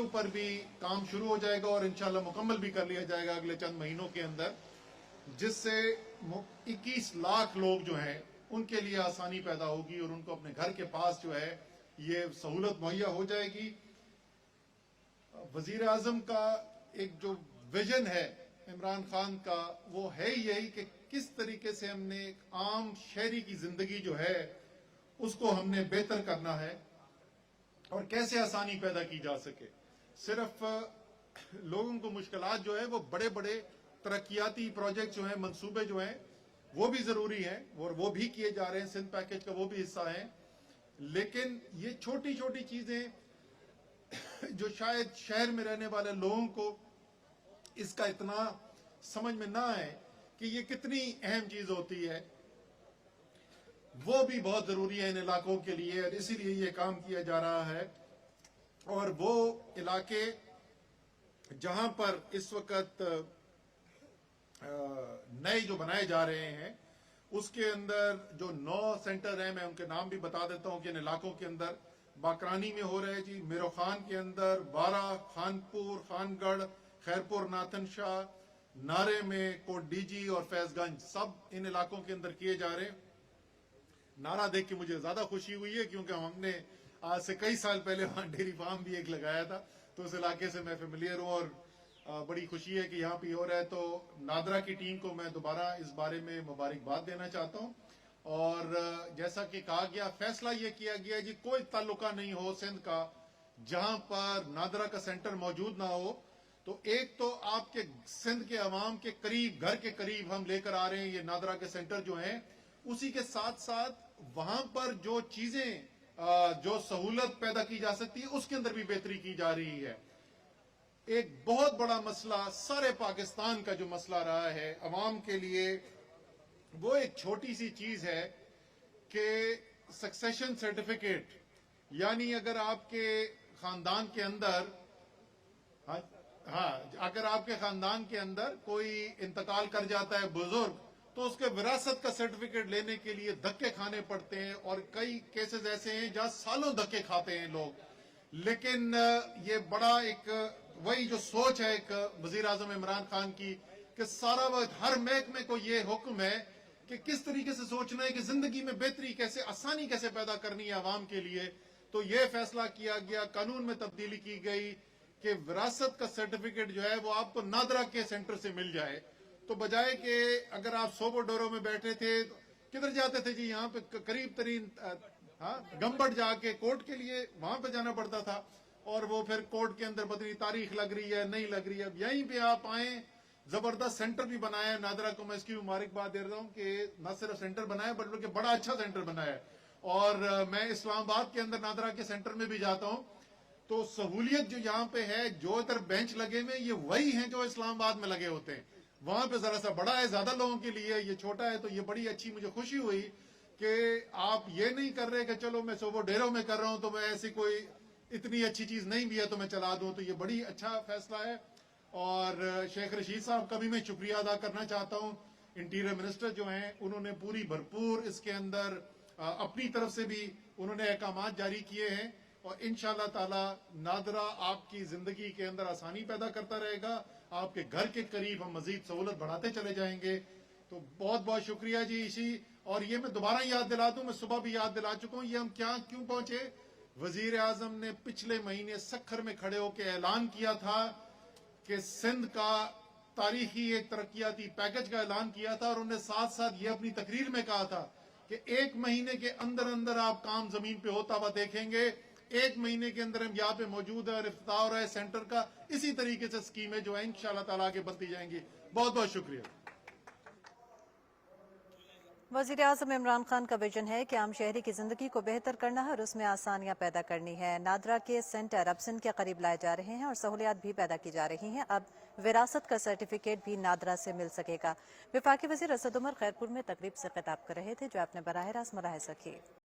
اوپر بھی کام شروع ہو جائے گا اور انشاءاللہ مکمل بھی کر لیا جائے گا اگلے چند مہینوں کے اندر، جس سے 21 لاکھ لوگ جو ہیں ان کے لیے آسانی پیدا ہوگی اور ان کو اپنے گھر کے پاس جو ہے یہ سہولت مہیا ہو جائے گی۔ وزیر اعظم کا ایک جو ویژن ہے عمران خان کا، وہ ہے یہی کہ کس طریقے سے ہم نے ایک عام شہری کی زندگی جو ہے اس کو ہم نے بہتر کرنا ہے اور کیسے آسانی پیدا کی جا سکے۔ صرف لوگوں کو مشکلات جو ہے وہ بڑے بڑے ترقیاتی پروجیکٹ جو ہیں، منصوبے جو ہیں وہ بھی ضروری ہیں اور وہ بھی کیے جا رہے ہیں، سندھ پیکج کا وہ بھی حصہ ہیں، لیکن یہ چھوٹی چھوٹی چیزیں جو شاید شہر میں رہنے والے لوگوں کو اس کا اتنا سمجھ میں نہ آئے کہ یہ کتنی اہم چیز ہوتی ہے، وہ بھی بہت ضروری ہے ان علاقوں کے لیے، اور اسی لیے یہ کام کیا جا رہا ہے۔ اور وہ علاقے جہاں پر اس وقت نئے جو بنائے جا رہے ہیں اس کے اندر جو 9 سینٹر ہیں، میں ان کے نام بھی بتا دیتا ہوں کہ ان علاقوں کے اندر باکرانی میں ہو رہے جی، میرو خان کے اندر، بارہ، خانپور، خان گڑھ، خیرپور، ناتن شاہ، نارے میں، کوٹ ڈی جی اور فیض گنج، سب ان علاقوں کے اندر کیے جا رہے ہیں۔ نعرہ دیکھ کے مجھے زیادہ خوشی ہوئی ہے کیونکہ ہم نے آج سے کئی سال پہلے وہاں ڈیری فارم بھی ایک لگایا تھا، تو اس علاقے سے میں فیملیئر ہوں اور بڑی خوشی ہے کہ یہاں پہ ہو رہا ہے۔ تو نادرا کی ٹیم کو میں دوبارہ اس بارے میں مبارکباد دینا چاہتا ہوں، اور جیسا کہ کہا گیا، فیصلہ یہ کیا گیا جی کوئی تعلقہ نہیں ہو سندھ کا جہاں پر نادرا کا سینٹر موجود نہ ہو، تو ایک تو آپ کے سندھ کے عوام کے قریب، گھر کے قریب ہم لے کر آ رہے ہیں یہ نادرا کے سینٹر جو ہیں، اسی کے ساتھ ساتھ وہاں پر جو چیزیں جو سہولت پیدا کی جا سکتی ہے اس کے اندر بھی بہتری کی جا رہی ہے۔ ایک بہت بڑا مسئلہ سارے پاکستان کا جو مسئلہ رہا ہے عوام کے لیے، وہ ایک چھوٹی سی چیز ہے کہ سکسیشن سرٹیفکیٹ، یعنی اگر آپ کے خاندان کے اندر اگر آپ کے خاندان کے اندر کوئی انتقال کر جاتا ہے بزرگ، تو اس کے وراثت کا سرٹیفکیٹ لینے کے لیے دھکے کھانے پڑتے ہیں، اور کئی کیسز ایسے ہیں جہاں سالوں دھکے کھاتے ہیں لوگ۔ لیکن یہ بڑا ایک وہی جو سوچ ہے ایک وزیر اعظم عمران خان کی کہ سارا وقت ہر محکمے کو یہ حکم ہے کہ کس طریقے سے سوچنا ہے کہ زندگی میں بہتری کیسے، آسانی کیسے پیدا کرنی ہے عوام کے لیے، تو یہ فیصلہ کیا گیا، قانون میں تبدیلی کی گئی کہ وراثت کا سرٹیفکیٹ جو ہے وہ آپ کو نادرا کے سینٹر سے مل جائے۔ تو بجائے کہ اگر آپ سوبو ڈورو میں بیٹھے تھے کدھر جاتے تھے جی، یہاں پہ قریب ترین گمبڑ جا کے کورٹ کے لیے وہاں پہ جانا پڑتا تھا، اور وہ پھر کورٹ کے اندر بدلی تاریخ لگ رہی ہے، نہیں لگ رہی ہے۔ اب یہیں پہ آپ آئیں، زبردست سینٹر بھی بنایا ہے نادرا کو، میں اس کی مبارکباد دے رہا ہوں کہ نہ صرف سینٹر بنایا بلکہ بڑا اچھا سینٹر بنایا ہے، اور میں اسلام آباد کے اندر نادرا کے سینٹر میں بھی جاتا ہوں تو سہولیت جو یہاں پہ ہے، جو ادھر بینچ لگے ہوئے یہ وہی ہیں جو اسلام آباد میں لگے ہوتے ہیں، وہاں پہ ذرا سا بڑا ہے زیادہ لوگوں کے لیے، یہ چھوٹا ہے، تو یہ بڑی اچھی مجھے خوشی ہوئی کہ آپ یہ نہیں کر رہے کہ چلو میں صوبہ ڈیروں میں کر رہا ہوں تو میں ایسی کوئی اتنی اچھی چیز نہیں بھی ہے تو میں چلا دوں، تو یہ بڑی اچھا فیصلہ ہے۔ اور شیخ رشید صاحب کا بھی میں شکریہ ادا کرنا چاہتا ہوں، انٹیریئر منسٹر جو ہیں انہوں نے پوری بھرپور اس کے اندر اپنی طرف سے بھی انہوں نے احکامات جاری کیے ہیں، اور انشاءاللہ تعالی نادرا آپ کی زندگی کے اندر آسانی پیدا کرتا رہے گا، آپ کے گھر کے قریب ہم مزید سہولت بڑھاتے چلے جائیں گے۔ تو بہت بہت شکریہ جی اسی، اور یہ میں دوبارہ یاد دلا دوں، میں صبح بھی یاد دلا چکا ہوں، یہ ہم کیوں پہنچے؟ وزیر اعظم نے پچھلے مہینے سکھر میں کھڑے ہو کے اعلان کیا تھا کہ سندھ کا تاریخی ایک ترقیاتی پیکج کا اعلان کیا تھا، اور انہوں نے ساتھ ساتھ یہ اپنی تقریر میں کہا تھا کہ 1 مہینے کے اندر اندر آپ کام زمین پہ ہوتا ہوا دیکھیں گے، 1 مہینے کے اندر ہم یہاں پہ موجود ہیں اور افتتاح ہو رہا ہے سینٹر کا، اسی طریقے سے سکیمیں جو ہیں انشاءاللہ تعالیٰ آگے بڑھتی جائیں گی۔ بہت بہت شکریہ۔ وزیر اعظم عمران خان کا ویژن ہے کہ عام شہری کی زندگی کو بہتر کرنا ہے اور اس میں آسانیاں پیدا کرنی ہے۔ نادرا کے سینٹر اب سندھ کے قریب لائے جا رہے ہیں اور سہولیات بھی پیدا کی جا رہی ہیں، اب وراثت کا سرٹیفکیٹ بھی نادرا سے مل سکے گا۔ وفاقی وزیر اسد عمر خیرپور میں تقریب سے خطاب کر رہے تھے، جو آپ نے براہ راست ملاحظہ کی۔